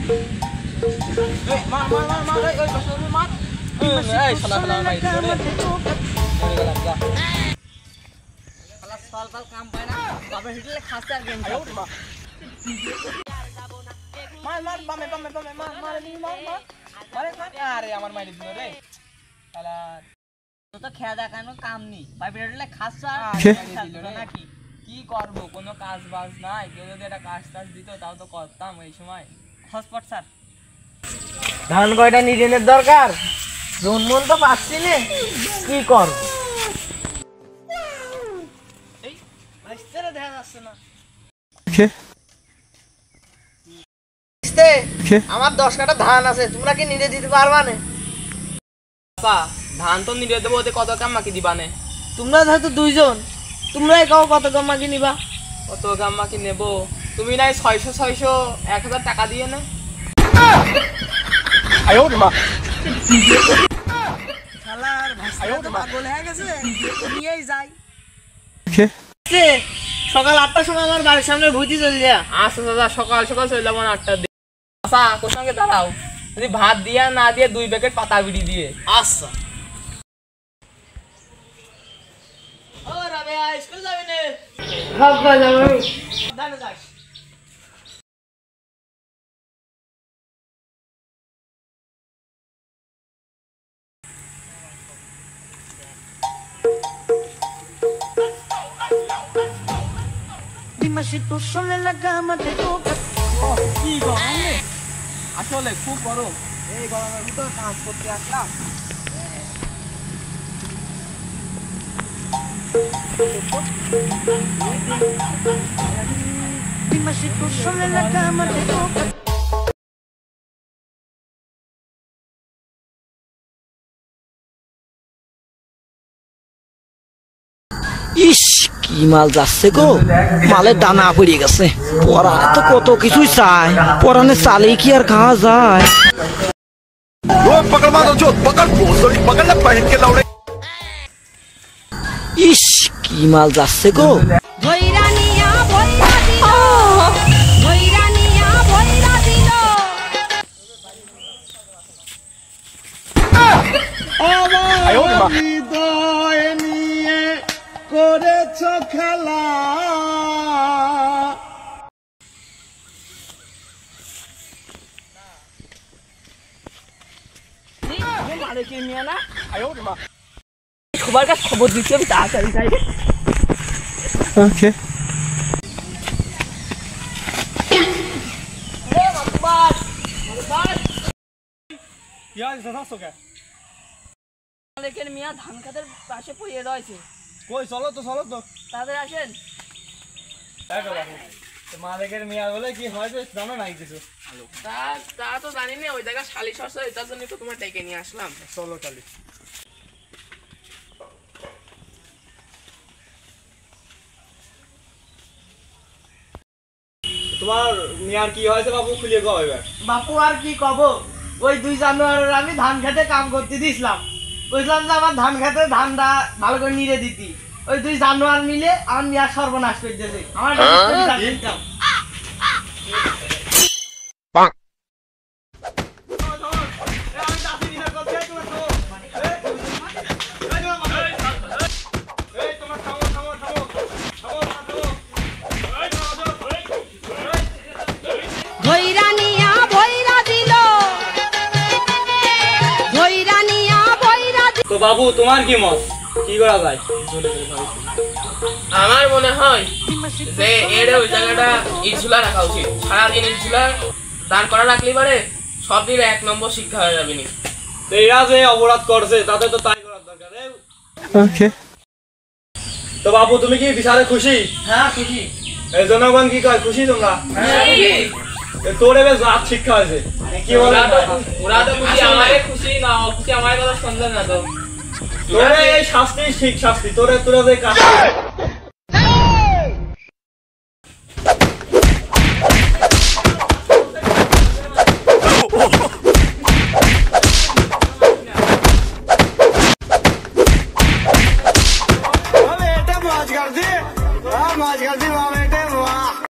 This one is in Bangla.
মার মার মার মার এই বসে মার এই শালা শালা মাই ধরে গেলাম যা শালা সাল সাল কাম পায় না বাবা হিটলে খাসে আর গেম খেলছে মার মার বামে বামে বামে মার মার নি মার মার আরে মার আরে আমার মাইরে দিল রে শালা তো তো খেয়া দেখানো কাম নেই বাবা হিটলে খাসে আর দিল নাকি কি করব কোনো কাজ বাজ নাই কেউ যদি একটা কাজ টাজ দিত তাও তো করতাম এই সময় হসপট স্যার ধান কয়টা নিজেনের দরকার জন্মন তো পাচ্ছি না কি কর এই রাস্তায় দেখা যাচ্ছে না আমার 10 কাঠা ধান আছে তোমরা কি নিয়ে দিতে পারবা না বাবা ধান তো নিয়ে দেবো ওতে কত কাম মাকি দিবা না তোমরা হয়তো দুইজন তোমরাই কাও কত কাম মাকি নিবা কত কাম মাকি নেব তুমি নাই 600 1000 টাকা দিয়ে না আয়ো মা শালার ভাষা তো পাগল হয়ে গেছে নিয়েই যাই সকাল 8টার সময় আমার বাড়ির সামনে ভুতি চলে যা আচ্ছা দাদা সকাল সকাল চলে যাবো 8টার দিকে আচ্ছা কোন সঙ্গে দাঁড়াও যদি ভাত দিয়া না দিয়ে 2 প্যাকেট পাতা বিড়ি দিয়ে আচ্ছা ও রাবেয়া স্কুল যাবি না হাব্বা যাবো দাঁড়া যাস Si tú solo en la cama te toca কি গরম রে আসলে খুব গরম এই গরমের ভিতর কাজ করতে আসলাম Dime si tú solo en la cama te toca ইস কি মাল যাচ্ছে গো মালের দানা পড়ে গেছে পরানে তো কত কিছুই চাই পরানে চালেই কি আর খাওয়া যায় ইস কি মাল যাচ্ছে গো করেছ খেলা সবার কাছে খবর দিচ্ছি আমি তাড়াতাড়ি যাই ওকে মিয়া ধান খাতের পাশে পড়ে রয়েছে কই চলো তো তাদের আসেন মালিকের মিয়া বলে কি হয়েছে জানো নাই কিছু তা তো জানি না ওই জায়গা শালিশ হচ্ছে এটার জন্য তো তোমার ডেকে নিয়ে আসলাম চলো কালি তোমার মিয়ার কি হয়েছে বাবু খুলে কও এবার বাপু আর কি কব ওই 2 জানুয়ারি আমি ধান খেতে কাম করতে দিছিলাম কইলাম যে আমার ধান খেতে ধানটা ভালো করে নিরে দিতি ওই 2 জানুয়ারি মিলে আমার মিয়া সর্বনাশ করে দিয়েছে আমার দিতাম তো বাবু তোমার কি মত কি করা যায় আমার মনে হয় যে এর ওই জায়গাটা ইটঝুলা রাখা উচিত সারাদিন ইটঝুলা দাঁড় করা রাখলে পারে সব দিন 1 নম্বর শিক্ষা হয়ে যাবে নি তো এরা যে অপরাধ করছে তাতে তো তাই করার দরকার ওকে তো বাবু তুমি কি বিচারে খুশি হ্যাঁ খুশি এই জনগণ কি কয় খুশি তোমরা তোরে বেশ রাত শিক্ষা হয়েছে কি বলে ওরা তো খুশি আমারে খুশি না খুশি আমার কথা শুনলেন না তো তোরে এই শাস্তি ঠিক শাস্তি তোরে যে কাজ